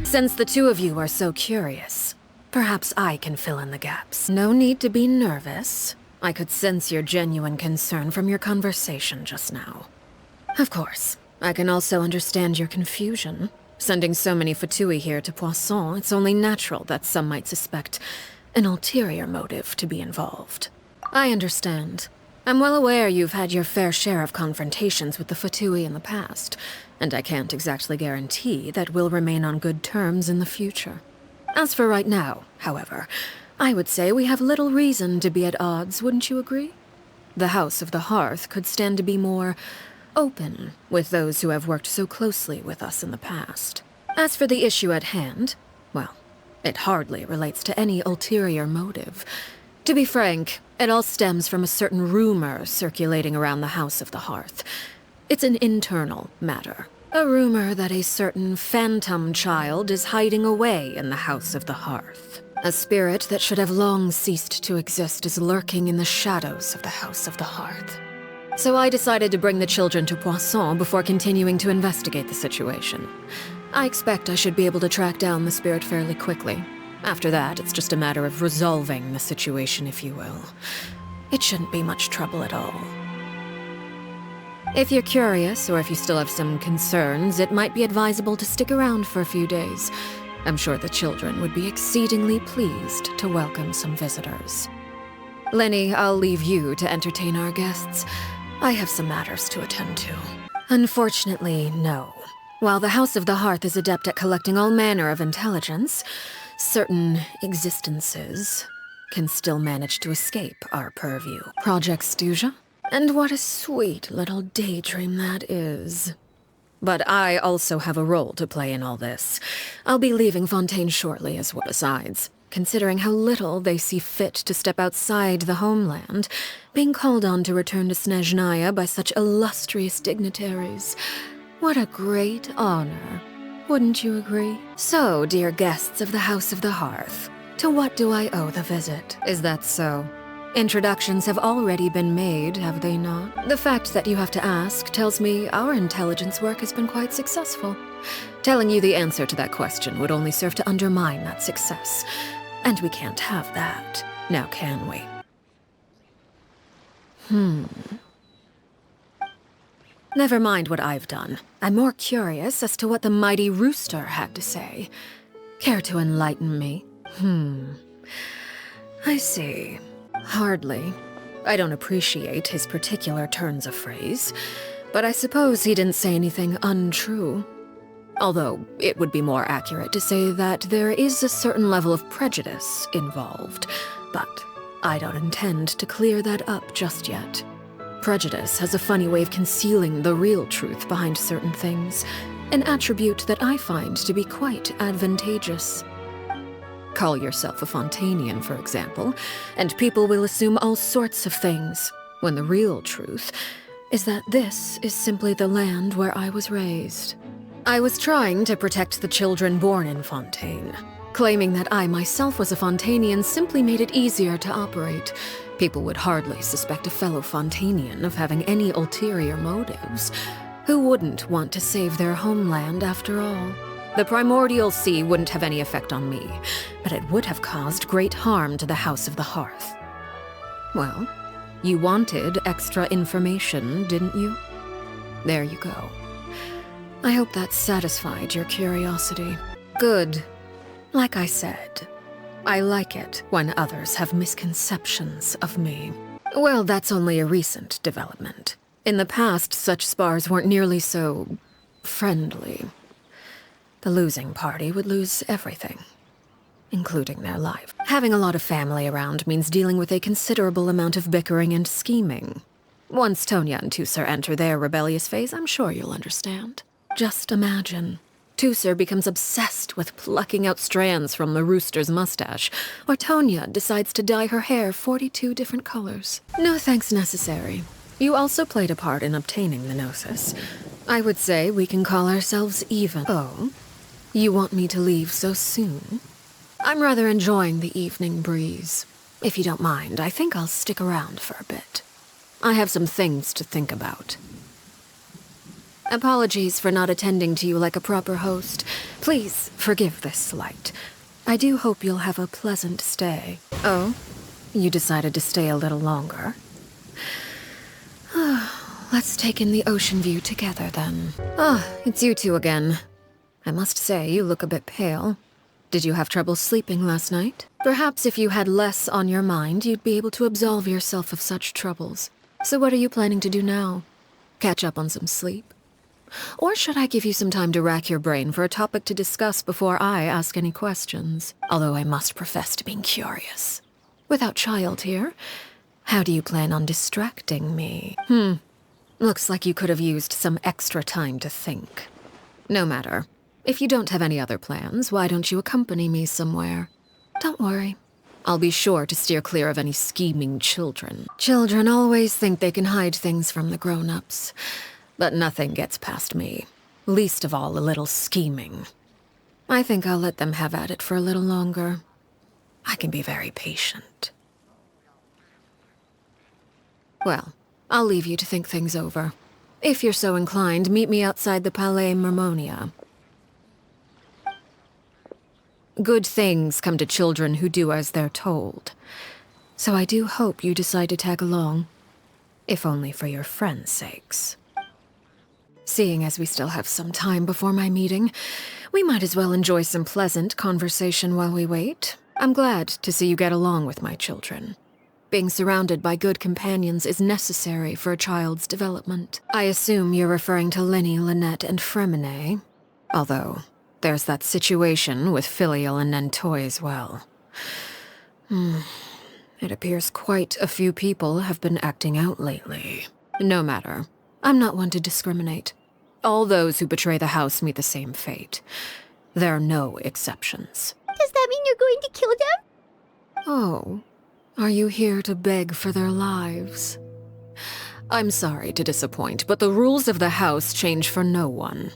Since the two of you are so curious, perhaps I can fill in the gaps. No need to be nervous. I could sense your genuine concern from your conversation just now. Of course, I can also understand your confusion. Sending so many Fatui here to Poisson, it's only natural that some might suspect an ulterior motive to be involved. I understand. I'm well aware you've had your fair share of confrontations with the Fatui in the past, and I can't exactly guarantee that we'll remain on good terms in the future. As for right now, however, I would say we have little reason to be at odds, wouldn't you agree? The House of the Hearth could stand to be more open with those who have worked so closely with us in the past. As for the issue at hand, well, it hardly relates to any ulterior motive. To be frank, it all stems from a certain rumor circulating around the House of the Hearth. It's an internal matter. A rumor that a certain phantom child is hiding away in the House of the Hearth. A spirit that should have long ceased to exist is lurking in the shadows of the House of the Hearth. So I decided to bring the children to Poisson before continuing to investigate the situation. I expect I should be able to track down the spirit fairly quickly. After that, it's just a matter of resolving the situation, if you will. It shouldn't be much trouble at all. If you're curious, or if you still have some concerns, it might be advisable to stick around for a few days. I'm sure the children would be exceedingly pleased to welcome some visitors. Lenny, I'll leave you to entertain our guests. I have some matters to attend to. Unfortunately, no. While the House of the Hearth is adept at collecting all manner of intelligence, certain existences can still manage to escape our purview. Project Stuja? And what a sweet little daydream that is. But I also have a role to play in all this. I'll be leaving Fontaine shortly as well. Besides, considering how little they see fit to step outside the homeland, being called on to return to Snezhnaya by such illustrious dignitaries, what a great honor. Wouldn't you agree? So, dear guests of the House of the Hearth, to what do I owe the visit? Is that so? Introductions have already been made, have they not? The fact that you have to ask tells me our intelligence work has been quite successful. Telling you the answer to that question would only serve to undermine that success. And we can't have that, now can we? Never mind what I've done. I'm more curious as to what the mighty rooster had to say. Care to enlighten me? I see. Hardly. I don't appreciate his particular turns of phrase, but I suppose he didn't say anything untrue. Although, it would be more accurate to say that there is a certain level of prejudice involved, but I don't intend to clear that up just yet. Prejudice has a funny way of concealing the real truth behind certain things, an attribute that I find to be quite advantageous. Call yourself a Fontainian, for example, and people will assume all sorts of things, when the real truth is that this is simply the land where I was raised. I was trying to protect the children born in Fontaine. Claiming that I myself was a Fontainian simply made it easier to operate. People would hardly suspect a fellow Fontainian of having any ulterior motives. Who wouldn't want to save their homeland after all? The primordial sea wouldn't have any effect on me, but it would have caused great harm to the House of the Hearth. Well, you wanted extra information, didn't you? There you go. I hope that satisfied your curiosity. Good. Like I said, I like it when others have misconceptions of me. Well, that's only a recent development. In the past, such spars weren't nearly so friendly. The losing party would lose everything, including their life. Having a lot of family around means dealing with a considerable amount of bickering and scheming. Once Tonya and Tusser enter their rebellious phase, I'm sure you'll understand. Just imagine. Tusser becomes obsessed with plucking out strands from the rooster's mustache, or Tonya decides to dye her hair 42 different colors. No thanks necessary. You also played a part in obtaining the Gnosis. I would say we can call ourselves even. Oh? You want me to leave so soon? I'm rather enjoying the evening breeze. If you don't mind, I think I'll stick around for a bit. I have some things to think about. Apologies for not attending to you like a proper host. Please forgive this slight. I do hope you'll have a pleasant stay. Oh? You decided to stay a little longer? Let's take in the ocean view together, then. It's you two again. I must say, you look a bit pale. Did you have trouble sleeping last night? Perhaps if you had less on your mind, you'd be able to absolve yourself of such troubles. So what are you planning to do now? Catch up on some sleep? Or should I give you some time to rack your brain for a topic to discuss before I ask any questions? Although I must profess to being curious. Without child here, how do you plan on distracting me? Looks like you could have used some extra time to think. No matter. If you don't have any other plans, why don't you accompany me somewhere? Don't worry. I'll be sure to steer clear of any scheming children. Children always think they can hide things from the grown-ups. But nothing gets past me. Least of all a little scheming. I think I'll let them have at it for a little longer. I can be very patient. Well, I'll leave you to think things over. If you're so inclined, meet me outside the Palais Mermonia. Good things come to children who do as they're told. So I do hope you decide to tag along. If only for your friends' sakes. Seeing as we still have some time before my meeting, we might as well enjoy some pleasant conversation while we wait. I'm glad to see you get along with my children. Being surrounded by good companions is necessary for a child's development. I assume you're referring to Linny, Lynette, and Fremine. Although, there's that situation with Filial and Nentoy as well. It appears quite a few people have been acting out lately. No matter. I'm not one to discriminate. All those who betray the house meet the same fate. There are no exceptions. Does that mean you're going to kill them? Oh, are you here to beg for their lives? I'm sorry to disappoint, but the rules of the house change for no one.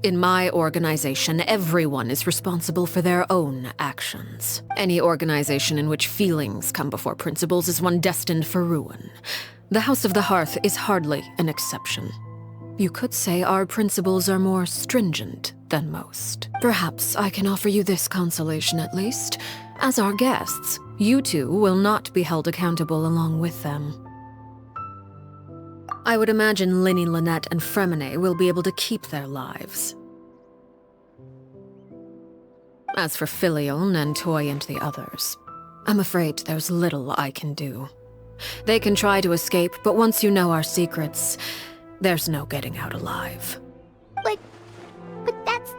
In my organization, everyone is responsible for their own actions. Any organization in which feelings come before principles is one destined for ruin. The House of the Hearth is hardly an exception. You could say our principles are more stringent than most. Perhaps I can offer you this consolation at least. As our guests, you two will not be held accountable along with them. I would imagine Linny, Lynette, and Fremine will be able to keep their lives. As for Filial, Nentoy, and the others, I'm afraid there's little I can do. They can try to escape, but once you know our secrets, there's no getting out alive. But that's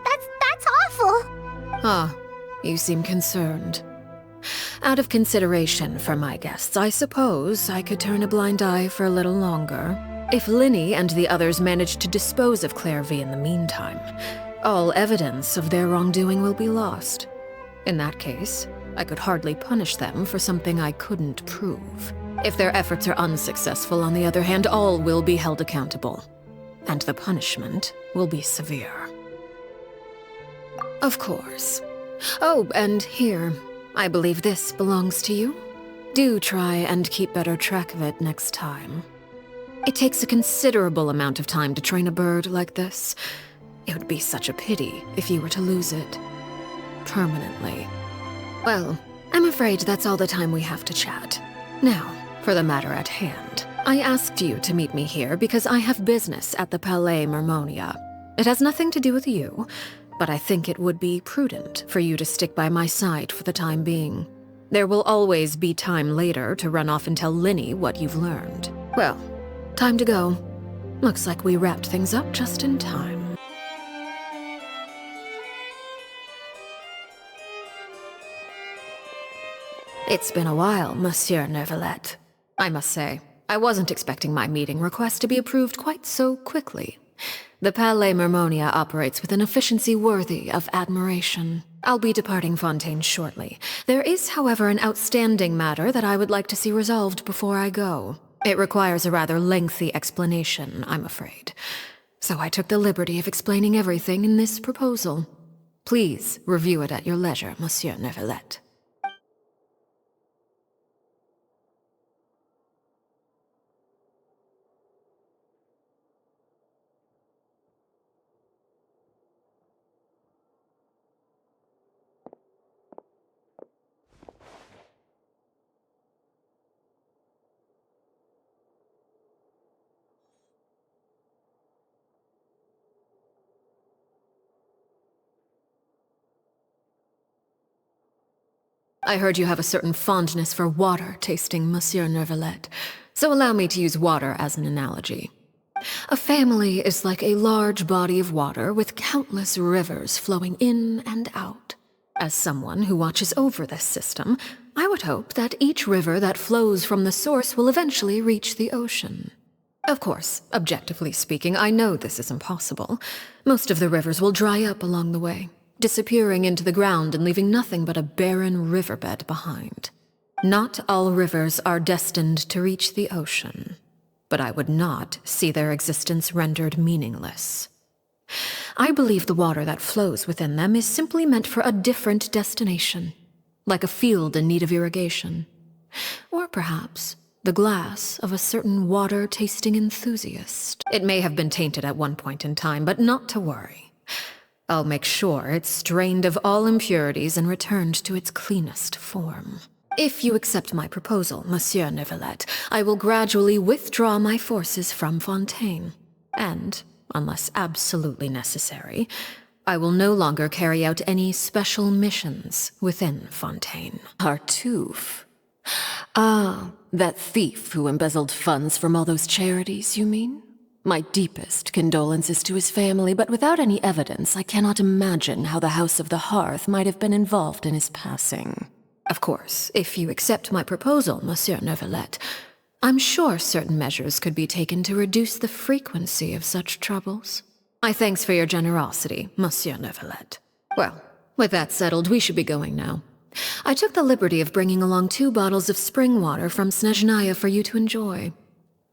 awful. You seem concerned. Out of consideration for my guests, I suppose I could turn a blind eye for a little longer. If Linny and the others manage to dispose of Clairvy in the meantime, all evidence of their wrongdoing will be lost. In that case, I could hardly punish them for something I couldn't prove. If their efforts are unsuccessful, on the other hand, all will be held accountable. And the punishment will be severe. Of course. Oh, and here, I believe this belongs to you. Do try and keep better track of it next time. It takes a considerable amount of time to train a bird like this. It would be such a pity if you were to lose it. Permanently. Well, I'm afraid that's all the time we have to chat. Now, for the matter at hand. I asked you to meet me here because I have business at the Palais Mermonia. It has nothing to do with you, but I think it would be prudent for you to stick by my side for the time being. There will always be time later to run off and tell Linny what you've learned. Well, time to go. Looks like we wrapped things up just in time. It's been a while, Monsieur Neuvillette. I must say, I wasn't expecting my meeting request to be approved quite so quickly. The Palais Mermonia operates with an efficiency worthy of admiration. I'll be departing Fontaine shortly. There is, however, an outstanding matter that I would like to see resolved before I go. It requires a rather lengthy explanation, I'm afraid. So I took the liberty of explaining everything in this proposal. Please review it at your leisure, Monsieur Neuvillette. I heard you have a certain fondness for water tasting, Monsieur Neuvillette, so allow me to use water as an analogy. A family is like a large body of water with countless rivers flowing in and out. As someone who watches over this system, I would hope that each river that flows from the source will eventually reach the ocean. Of course, objectively speaking, I know this is impossible. Most of the rivers will dry up along the way, disappearing into the ground and leaving nothing but a barren riverbed behind. Not all rivers are destined to reach the ocean, but I would not see their existence rendered meaningless. I believe the water that flows within them is simply meant for a different destination, like a field in need of irrigation. Or perhaps the glass of a certain water-tasting enthusiast. It may have been tainted at one point in time, but not to worry. I'll make sure it's strained of all impurities and returned to its cleanest form. If you accept my proposal, Monsieur Neuvillette, I will gradually withdraw my forces from Fontaine. And, unless absolutely necessary, I will no longer carry out any special missions within Fontaine. Tartuffe. Ah, that thief who embezzled funds from all those charities, you mean? My deepest condolences to his family, but without any evidence, I cannot imagine how the House of the Hearth might have been involved in his passing. Of course, if you accept my proposal, Monsieur Neuvillette, I'm sure certain measures could be taken to reduce the frequency of such troubles. My thanks for your generosity, Monsieur Neuvillette. Well, with that settled, we should be going now. I took the liberty of bringing along 2 bottles of spring water from Snezhnaya for you to enjoy.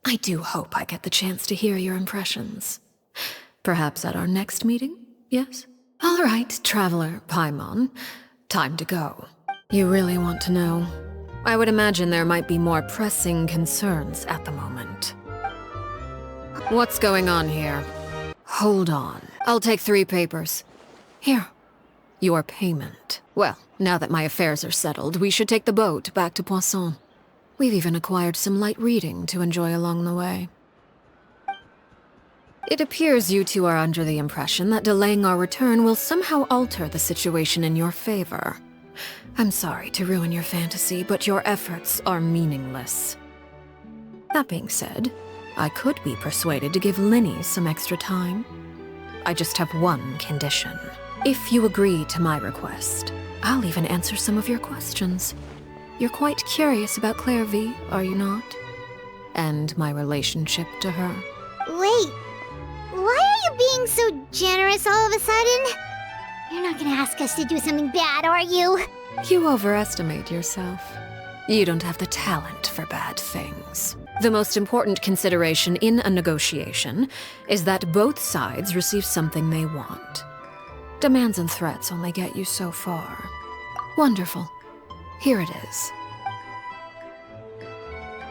I do hope I get the chance to hear your impressions. Perhaps at our next meeting, yes? All right, Traveler Paimon, time to go. You really want to know? I would imagine there might be more pressing concerns at the moment. What's going on here? Hold on. I'll take 3 papers. Here. Your payment. Well, now that my affairs are settled, we should take the boat back to Poisson. We've even acquired some light reading to enjoy along the way. It appears you two are under the impression that delaying our return will somehow alter the situation in your favor. I'm sorry to ruin your fantasy, but your efforts are meaningless. That being said, I could be persuaded to give Linny some extra time. I just have one condition. If you agree to my request, I'll even answer some of your questions. You're quite curious about Clairvy, are you not? And my relationship to her. Wait, why are you being so generous all of a sudden? You're not gonna ask us to do something bad, are you? You overestimate yourself. You don't have the talent for bad things. The most important consideration in a negotiation is that both sides receive something they want. Demands and threats only get you so far. Wonderful. Here it is.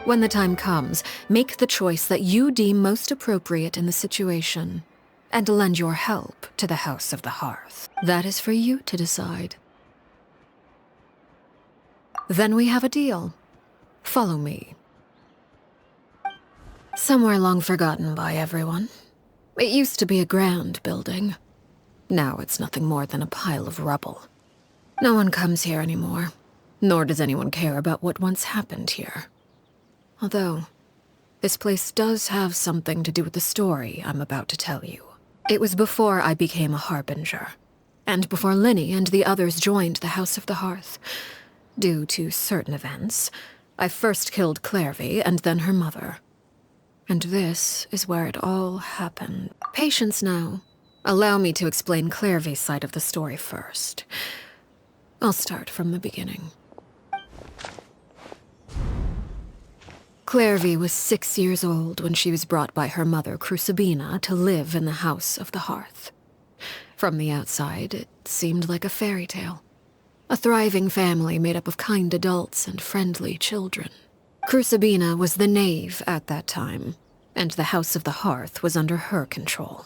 When the time comes, make the choice that you deem most appropriate in the situation, and lend your help to the House of the Hearth. That is for you to decide. Then we have a deal. Follow me. Somewhere long forgotten by everyone. It used to be a grand building. Now it's nothing more than a pile of rubble. No one comes here anymore, nor does anyone care about what once happened here. Although, this place does have something to do with the story I'm about to tell you. It was before I became a Harbinger, and before Linny and the others joined the House of the Hearth. Due to certain events, I first killed Clairvy and then her mother. And this is where it all happened. Patience now. Allow me to explain Clairvy's side of the story first. I'll start from the beginning. Clairvy was 6 years old when she was brought by her mother, Crucibina, to live in the House of the Hearth. From the outside, it seemed like a fairy tale. A thriving family made up of kind adults and friendly children. Crucibina was the knave at that time, and the House of the Hearth was under her control.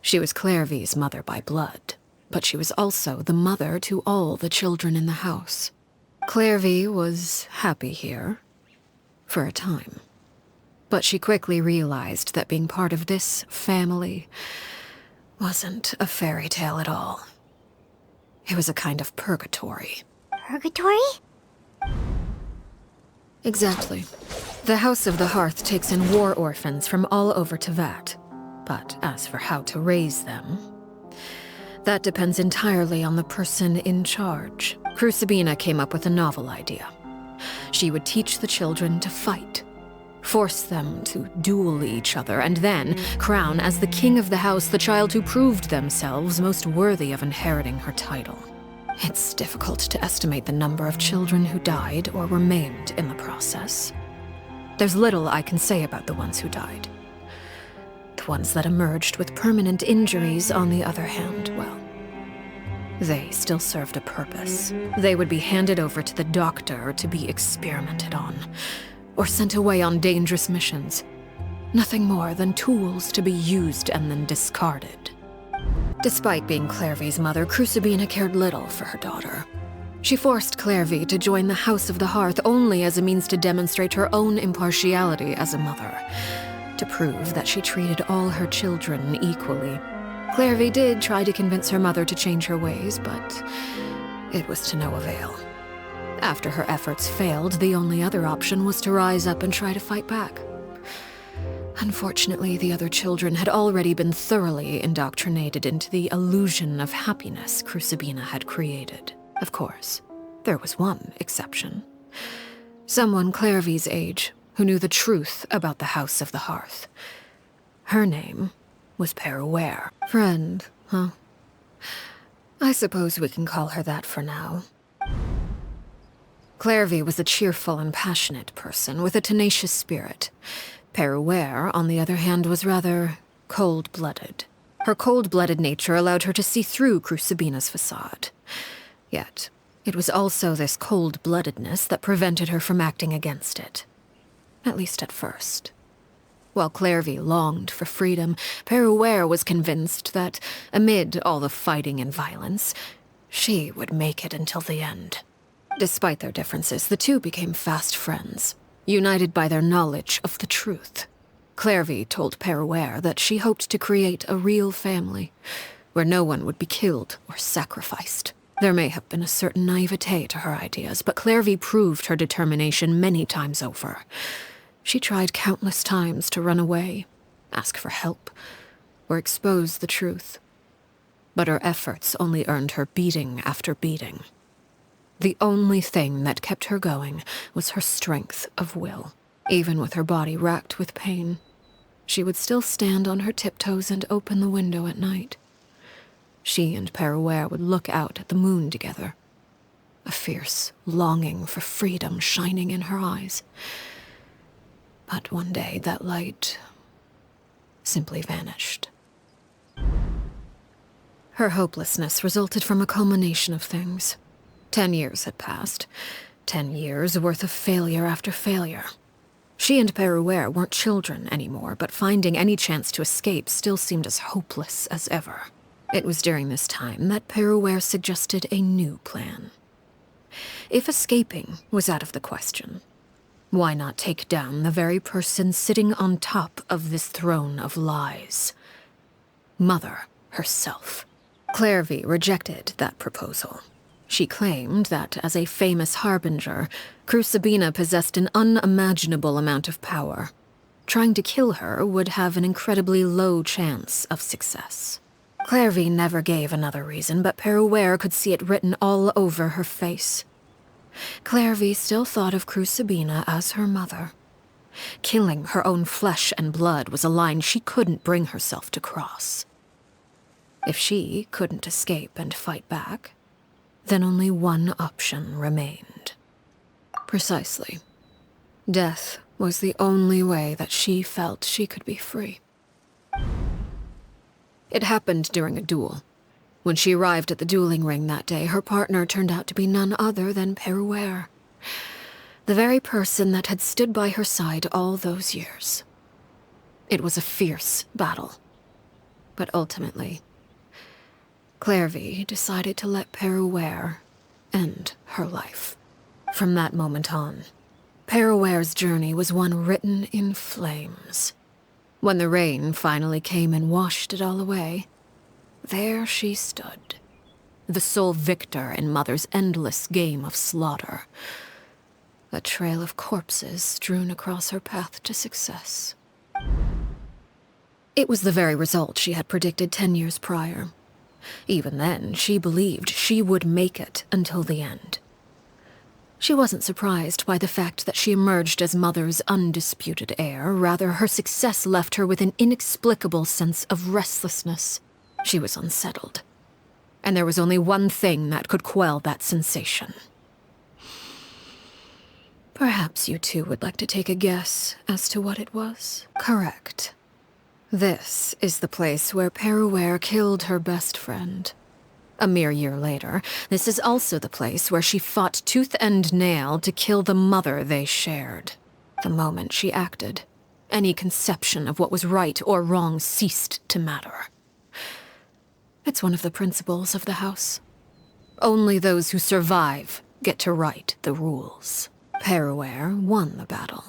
She was Clairvy's mother by blood, but she was also the mother to all the children in the house. Clairvy was happy here, for a time. But she quickly realized that being part of this family wasn't a fairy tale at all. It was a kind of purgatory. purgatory? Exactly. The House of the Hearth takes in war orphans from all over Tevat. But as for how to raise them, that depends entirely on the person in charge. Crucibina came up with a novel idea. She would teach the children to fight, force them to duel each other, and then crown as the king of the house the child who proved themselves most worthy of inheriting her title. It's difficult to estimate the number of children who died or were maimed in the process. There's little I can say about the ones who died. The ones that emerged with permanent injuries, on the other hand, well, they still served a purpose. They would be handed over to the doctor to be experimented on, or sent away on dangerous missions. Nothing more than tools to be used and then discarded. Despite being Clairvy's mother, Crucibina cared little for her daughter. She forced Clairvy to join the House of the Hearth only as a means to demonstrate her own impartiality as a mother, to prove that she treated all her children equally. Clairvy did try to convince her mother to change her ways, but it was to no avail. After her efforts failed, the only other option was to rise up and try to fight back. Unfortunately, the other children had already been thoroughly indoctrinated into the illusion of happiness Crucibina had created. Of course, there was one exception. Someone Clairvy's age who knew the truth about the House of the Hearth. Her name was Peruere. Friend, huh? I suppose we can call her that for now. Clairvy was a cheerful and passionate person with a tenacious spirit. Peruere, on the other hand, was rather cold-blooded. Her cold-blooded nature allowed her to see through Crucibina's facade. Yet, it was also this cold-bloodedness that prevented her from acting against it. At least at first. While Clairvy longed for freedom, Peruere was convinced that, amid all the fighting and violence, she would make it until the end. Despite their differences, the two became fast friends, united by their knowledge of the truth. Clairvy told Peruere that she hoped to create a real family, where no one would be killed or sacrificed. There may have been a certain naivete to her ideas, but Clairvy proved her determination many times over. She tried countless times to run away, ask for help, or expose the truth. But her efforts only earned her beating after beating. The only thing that kept her going was her strength of will. Even with her body racked with pain, she would still stand on her tiptoes and open the window at night. She and Peruere would look out at the moon together, a fierce longing for freedom shining in her eyes. But one day that light simply vanished. Her hopelessness resulted from a culmination of things. 10 years had passed. 10 years worth of failure after failure. She and Peruere weren't children anymore, but finding any chance to escape still seemed as hopeless as ever. It was during this time that Peruere suggested a new plan. If escaping was out of the question, why not take down the very person sitting on top of this throne of lies? Mother herself. Clairvy rejected that proposal. She claimed that, as a famous harbinger, Crucibina possessed an unimaginable amount of power. Trying to kill her would have an incredibly low chance of success. Clairvy never gave another reason, but Peruere could see it written all over her face. Clairvy still thought of Crucibina as her mother. Killing her own flesh and blood was a line she couldn't bring herself to cross. If she couldn't escape and fight back, then only one option remained. Precisely. Death was the only way that she felt she could be free. It happened during a duel. When she arrived at the dueling ring that day, her partner turned out to be none other than Peruere, the very person that had stood by her side all those years. It was a fierce battle, but ultimately, Clairvy decided to let Peruere end her life. From that moment on, Peruere's journey was one written in flames. When the rain finally came and washed it all away, there she stood, the sole victor in Mother's endless game of slaughter. A trail of corpses strewn across her path to success. It was the very result she had predicted 10 years prior. Even then, she believed she would make it until the end. She wasn't surprised by the fact that she emerged as Mother's undisputed heir. Rather, her success left her with an inexplicable sense of restlessness. She was unsettled. And there was only one thing that could quell that sensation. Perhaps you two would like to take a guess as to what it was? Correct. This is the place where Peruere killed her best friend. A mere year later, this is also the place where she fought tooth and nail to kill the mother they shared. The moment she acted, any conception of what was right or wrong ceased to matter. It's one of the principles of the house. Only those who survive get to write the rules. Peruere won the battle,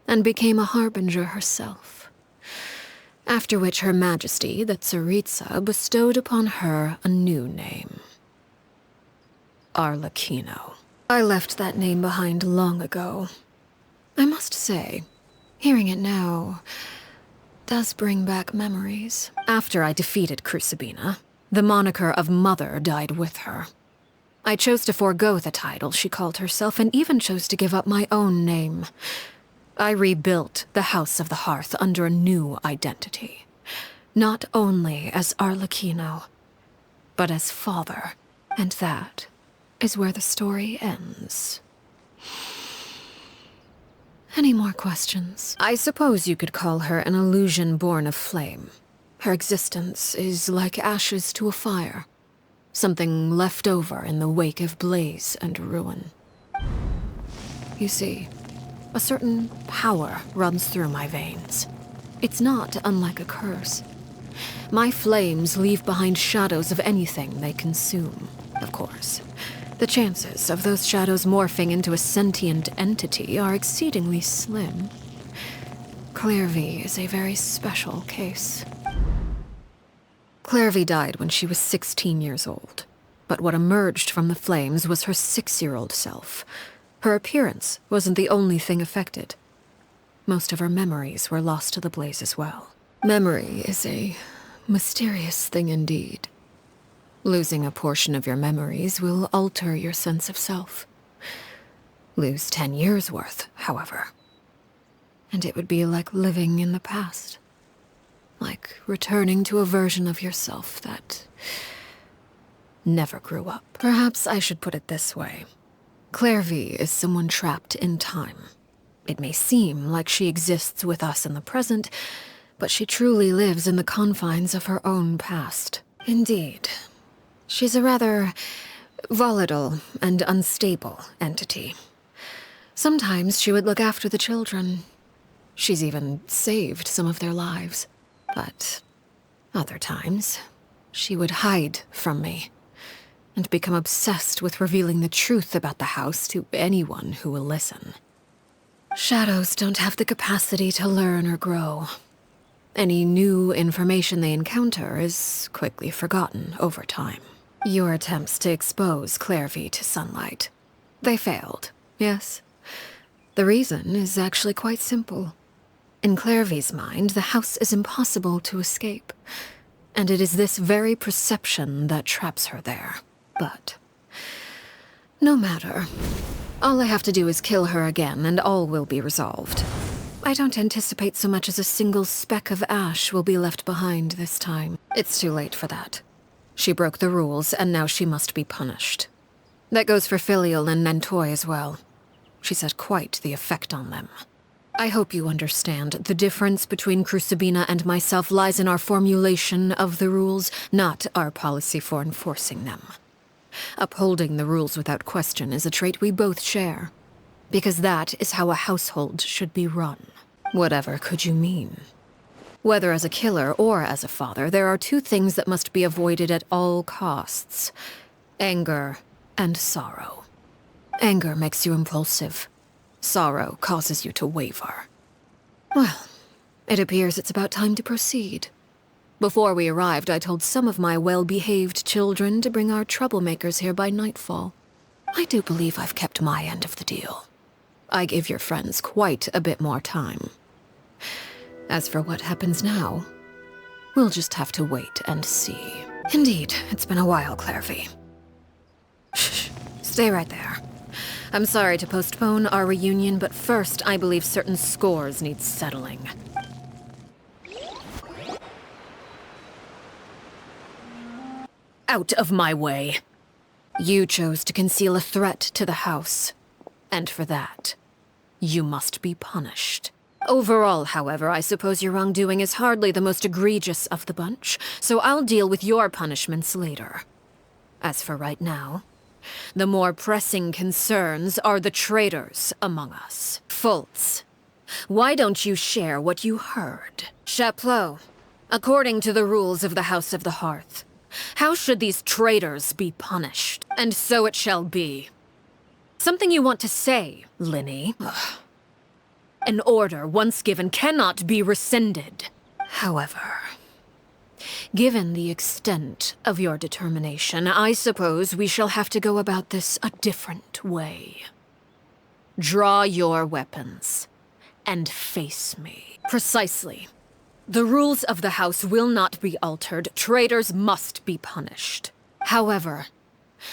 and became a harbinger herself. After which Her Majesty, the Tsaritsa, bestowed upon her a new name. Arlecchino. I left that name behind long ago. I must say, hearing it now does bring back memories. After I defeated Crucibina, the moniker of Mother died with her. I chose to forego the title she called herself, and even chose to give up my own name. I rebuilt the House of the Hearth under a new identity. Not only as Arlecchino, but as father. And that is where the story ends. Any more questions? I suppose you could call her an illusion born of flame. Her existence is like ashes to a fire. Something left over in the wake of blaze and ruin. You see, a certain power runs through my veins. It's not unlike a curse. My flames leave behind shadows of anything they consume. Of course, the chances of those shadows morphing into a sentient entity are exceedingly slim. Clairvy is a very special case. Clairvy died when she was 16 years old, but what emerged from the flames was her 6-year-old self. Her appearance wasn't the only thing affected. Most of her memories were lost to the blaze as well. Memory is a mysterious thing indeed. Losing a portion of your memories will alter your sense of self. Lose 10 years' worth, however, and it would be like living in the past. Like returning to a version of yourself that never grew up. Perhaps I should put it this way. Clairvy is someone trapped in time. It may seem like she exists with us in the present, but she truly lives in the confines of her own past. Indeed. She's a rather volatile and unstable entity. Sometimes she would look after the children. She's even saved some of their lives. But other times, she would hide from me and become obsessed with revealing the truth about the house to anyone who will listen. Shadows don't have the capacity to learn or grow. Any new information they encounter is quickly forgotten over time. Your attempts to expose Clairvy to sunlight. They failed, yes? The reason is actually quite simple. In Clairvy's mind, the house is impossible to escape, and it is this very perception that traps her there. But no matter. All I have to do is kill her again, and all will be resolved. I don't anticipate so much as a single speck of ash will be left behind this time. It's too late for that. She broke the rules, and now she must be punished. That goes for Filial and Nantoy as well. She's had quite the effect on them. I hope you understand. The difference between Crucibina and myself lies in our formulation of the rules, not our policy for enforcing them. Upholding the rules without question is a trait we both share, because that is how a household should be run. Whatever could you mean? Whether as a killer or as a father, there are two things that must be avoided at all costs: anger and sorrow. Anger makes you impulsive. Sorrow causes you to waver. Well, it appears it's about time to proceed. Before we arrived, I told some of my well-behaved children to bring our troublemakers here by nightfall. I do believe I've kept my end of the deal. I gave your friends quite a bit more time. As for what happens now, we'll just have to wait and see. Indeed, it's been a while, Clairvy. Shh, stay right there. I'm sorry to postpone our reunion, but first, I believe certain scores need settling. Out of my way. You chose to conceal a threat to the house, and for that, you must be punished. Overall, however, I suppose your wrongdoing is hardly the most egregious of the bunch, so I'll deal with your punishments later. As for right now, the more pressing concerns are the traitors among us. Fultz, why don't you share what you heard? Chaplot, according to the rules of the House of the Hearth, how should these traitors be punished? And so it shall be. Something you want to say, Linny? An order once given cannot be rescinded. However, given the extent of your determination, I suppose we shall have to go about this a different way. Draw your weapons and face me. Precisely. The rules of the house will not be altered. Traitors must be punished. However,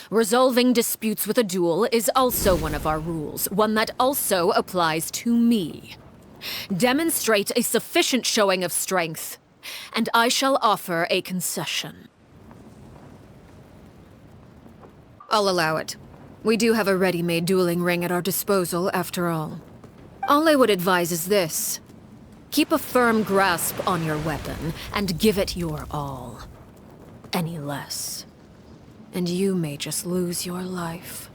resolving disputes with a duel is also one of our rules, one that also applies to me. Demonstrate a sufficient showing of strength, and I shall offer a concession. I'll allow it. We do have a ready-made dueling ring at our disposal, after all. All I would advise is this. Keep a firm grasp on your weapon, and give it your all. Any less, and you may just lose your life.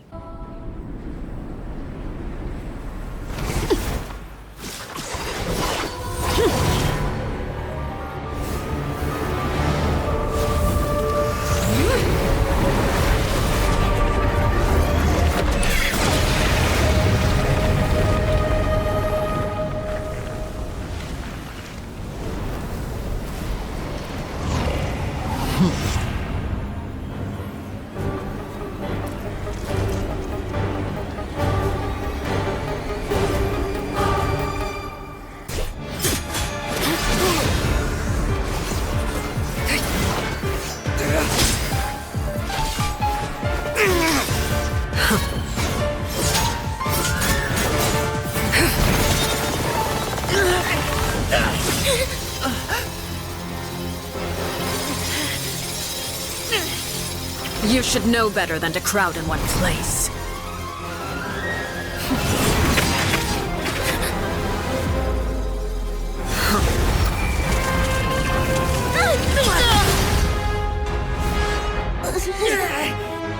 You should know better than to crowd in one place.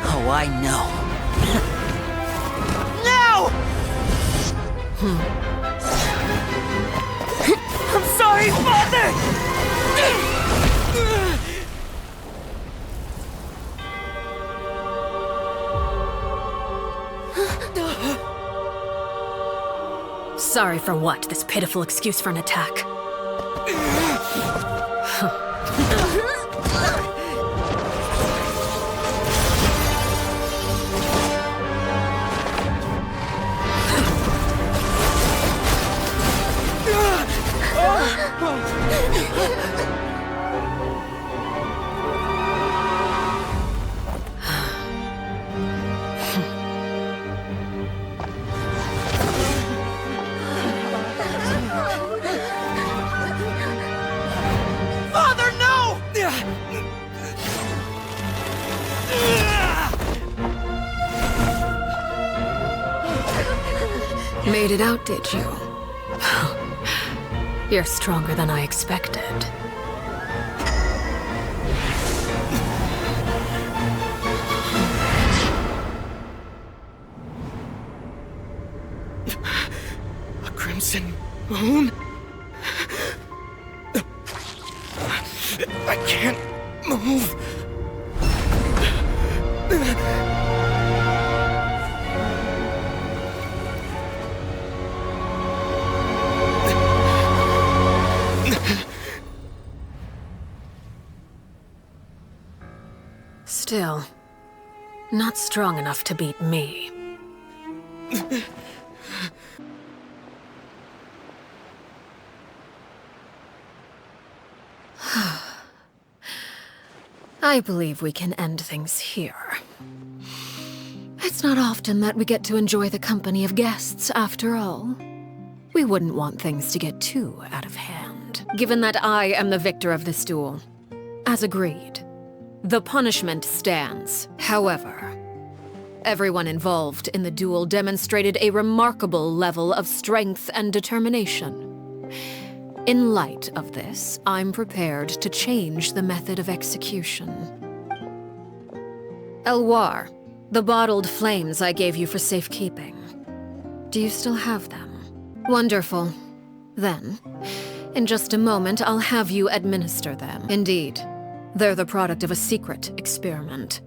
Oh, I know. No! I'm sorry, Father! Sorry for what? This pitiful excuse for an attack? Father, no! Made it out, did you? You're stronger than I expected. A crimson moon? I can't move. Still, not strong enough to beat me. I believe we can end things here. It's not often that we get to enjoy the company of guests, after all. We wouldn't want things to get too out of hand, given that I am the victor of this duel. As agreed, the punishment stands. However, everyone involved in the duel demonstrated a remarkable level of strength and determination. In light of this, I'm prepared to change the method of execution. Elwar, the bottled flames I gave you for safekeeping. Do you still have them? Wonderful. Then, in just a moment, I'll have you administer them. Indeed, they're the product of a secret experiment.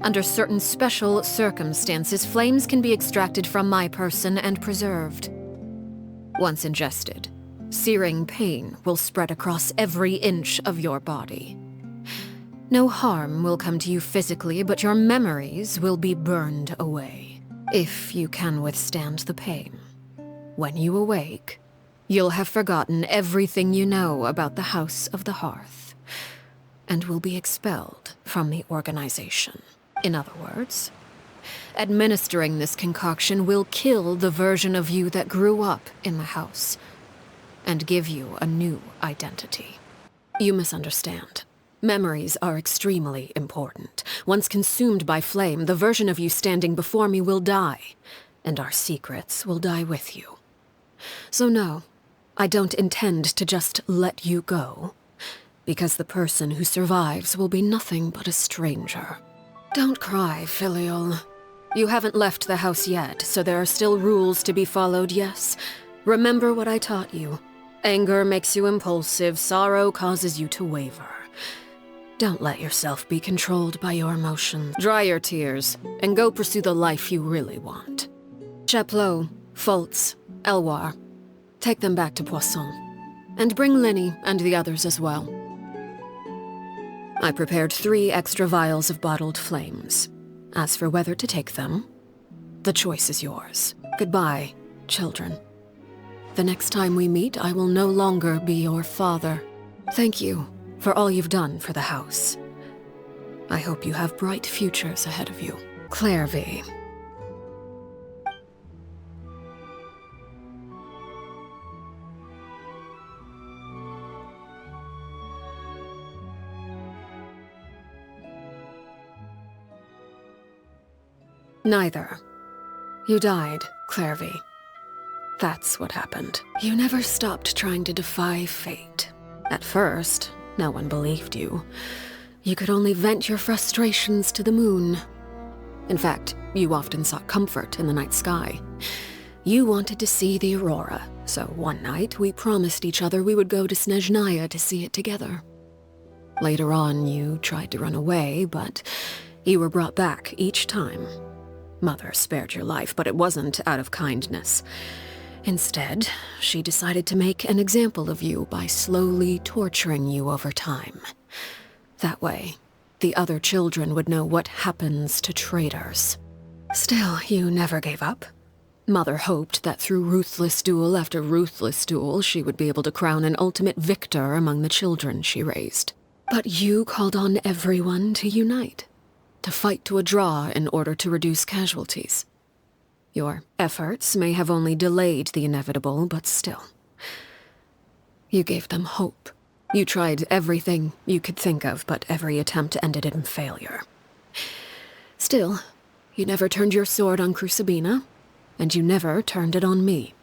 Under certain special circumstances, flames can be extracted from my person and preserved. Once ingested, searing pain will spread across every inch of your body. No harm will come to you physically, but your memories will be burned away. If you can withstand the pain. When you awake, you'll have forgotten everything you know about the House of the Hearth, and will be expelled from the organization. In other words, administering this concoction will kill the version of you that grew up in the house, and give you a new identity. You misunderstand. Memories are extremely important. Once consumed by flame, the version of you standing before me will die, and our secrets will die with you. So no, I don't intend to just let you go, because the person who survives will be nothing but a stranger. Don't cry, Filial. You haven't left the house yet, so there are still rules to be followed, yes? Remember what I taught you. Anger makes you impulsive, sorrow causes you to waver. Don't let yourself be controlled by your emotions. Dry your tears, and go pursue the life you really want. Chaplot, Foltz, Elwar, take them back to Poisson. And bring Linny and the others as well. I prepared 3 extra vials of bottled flames. As for whether to take them, the choice is yours. Goodbye, children. The next time we meet, I will no longer be your father. Thank you for all you've done for the house. I hope you have bright futures ahead of you. Claire V. Neither. You died, Claire V. That's what happened. You never stopped trying to defy fate. At first, no one believed you. You could only vent your frustrations to the moon. In fact, you often sought comfort in the night sky. You wanted to see the aurora, so one night we promised each other we would go to Snezhnaya to see it together. Later on, you tried to run away, but you were brought back each time. Mother spared your life, but it wasn't out of kindness. Instead, she decided to make an example of you by slowly torturing you over time. That way, the other children would know what happens to traitors. Still, you never gave up. Mother hoped that through ruthless duel after ruthless duel, she would be able to crown an ultimate victor among the children she raised. But you called on everyone to unite, to fight to a draw in order to reduce casualties. Your efforts may have only delayed the inevitable, but still. You gave them hope. You tried everything you could think of, but every attempt ended in failure. Still, you never turned your sword on Crucibina, and you never turned it on me.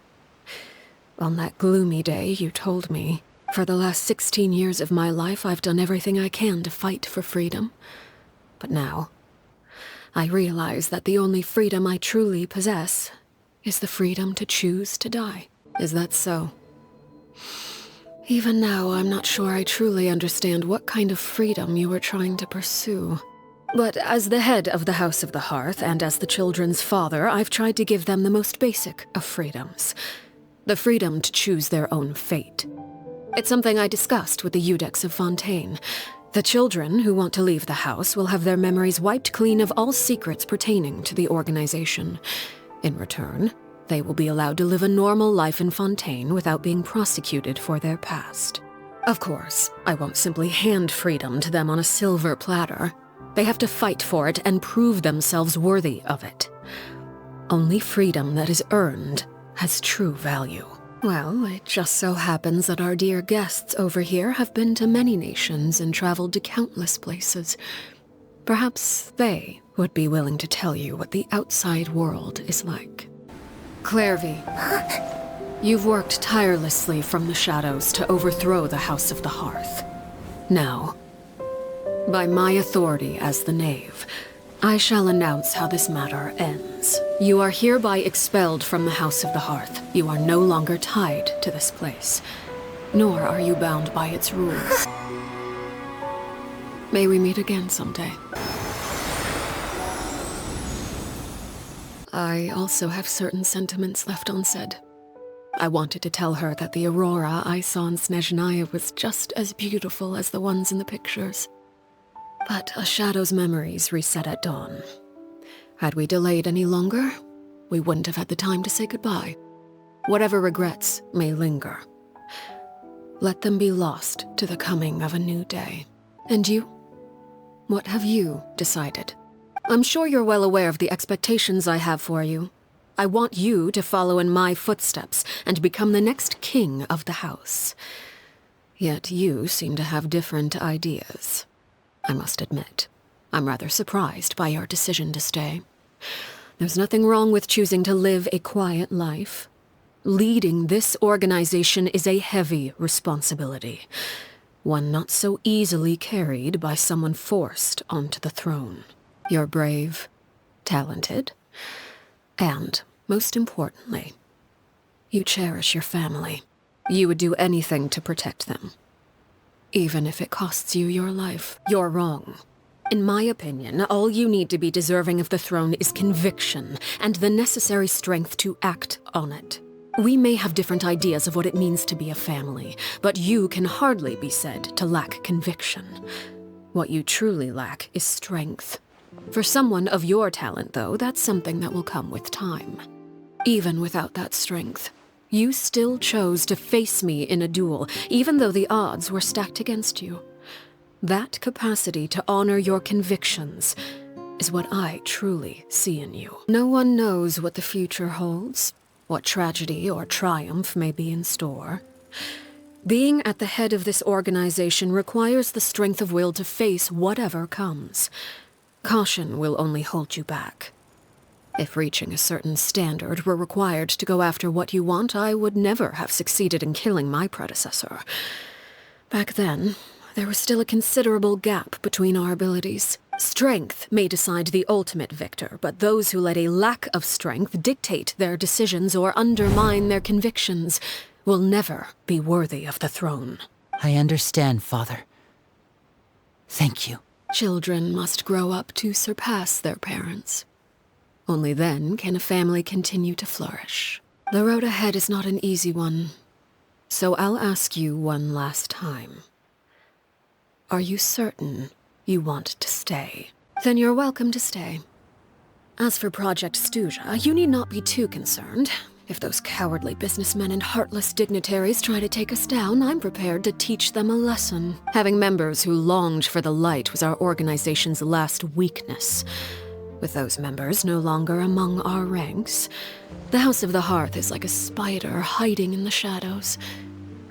On that gloomy day, you told me, for the last 16 years of my life, I've done everything I can to fight for freedom. But now, I realize that the only freedom I truly possess is the freedom to choose to die. Is that so? Even now, I'm not sure I truly understand what kind of freedom you were trying to pursue. But as the head of the House of the Hearth, and as the children's father, I've tried to give them the most basic of freedoms. The freedom to choose their own fate. It's something I discussed with the Iudex of Fontaine. The children who want to leave the house will have their memories wiped clean of all secrets pertaining to the organization. In return, they will be allowed to live a normal life in Fontaine without being prosecuted for their past. Of course, I won't simply hand freedom to them on a silver platter. They have to fight for it and prove themselves worthy of it. Only freedom that is earned has true value. Well, it just so happens that our dear guests over here have been to many nations and traveled to countless places. Perhaps they would be willing to tell you what the outside world is like. Clairvy, you've worked tirelessly from the shadows to overthrow the House of the Hearth. Now, by my authority as the Knave, I shall announce how this matter ends. You are hereby expelled from the House of the Hearth. You are no longer tied to this place, nor are you bound by its rules. May we meet again someday. I also have certain sentiments left unsaid. I wanted to tell her that the aurora I saw in Snezhnaya was just as beautiful as the ones in the pictures. But a shadow's memories reset at dawn. Had we delayed any longer, we wouldn't have had the time to say goodbye. Whatever regrets may linger, let them be lost to the coming of a new day. And you? What have you decided? I'm sure you're well aware of the expectations I have for you. I want you to follow in my footsteps and become the next king of the house. Yet you seem to have different ideas. I must admit, I'm rather surprised by your decision to stay. There's nothing wrong with choosing to live a quiet life. Leading this organization is a heavy responsibility, one not so easily carried by someone forced onto the throne. You're brave, talented, and, most importantly, you cherish your family. You would do anything to protect them, even if it costs you your life. You're wrong. In my opinion, all you need to be deserving of the throne is conviction and the necessary strength to act on it. We may have different ideas of what it means to be a family, but you can hardly be said to lack conviction. What you truly lack is strength. For someone of your talent, though, that's something that will come with time. Even without that strength, you still chose to face me in a duel, even though the odds were stacked against you. That capacity to honor your convictions is what I truly see in you. No one knows what the future holds, what tragedy or triumph may be in store. Being at the head of this organization requires the strength of will to face whatever comes. Caution will only hold you back. If reaching a certain standard were required to go after what you want, I would never have succeeded in killing my predecessor. Back then, there was still a considerable gap between our abilities. Strength may decide the ultimate victor, but those who let a lack of strength dictate their decisions or undermine their convictions will never be worthy of the throne. I understand, Father. Thank you. Children must grow up to surpass their parents. Only then can a family continue to flourish. The road ahead is not an easy one, so I'll ask you one last time. Are you certain you want to stay? Then you're welcome to stay. As for Project Stuja, you need not be too concerned. If those cowardly businessmen and heartless dignitaries try to take us down, I'm prepared to teach them a lesson. Having members who longed for the light was our organization's last weakness. With those members no longer among our ranks, the House of the Hearth is like a spider hiding in the shadows.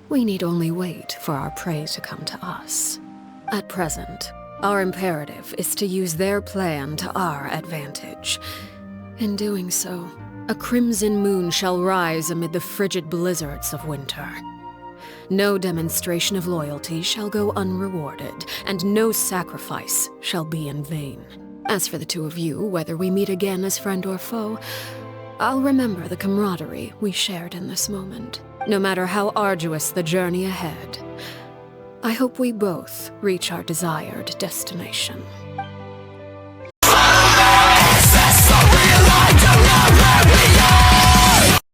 We need only wait for our prey to come to us. At present, our imperative is to use their plan to our advantage. In doing so, a crimson moon shall rise amid the frigid blizzards of winter. No demonstration of loyalty shall go unrewarded, and no sacrifice shall be in vain. As for the two of you, whether we meet again as friend or foe, I'll remember the camaraderie we shared in this moment. No matter how arduous the journey ahead, I hope we both reach our desired destination.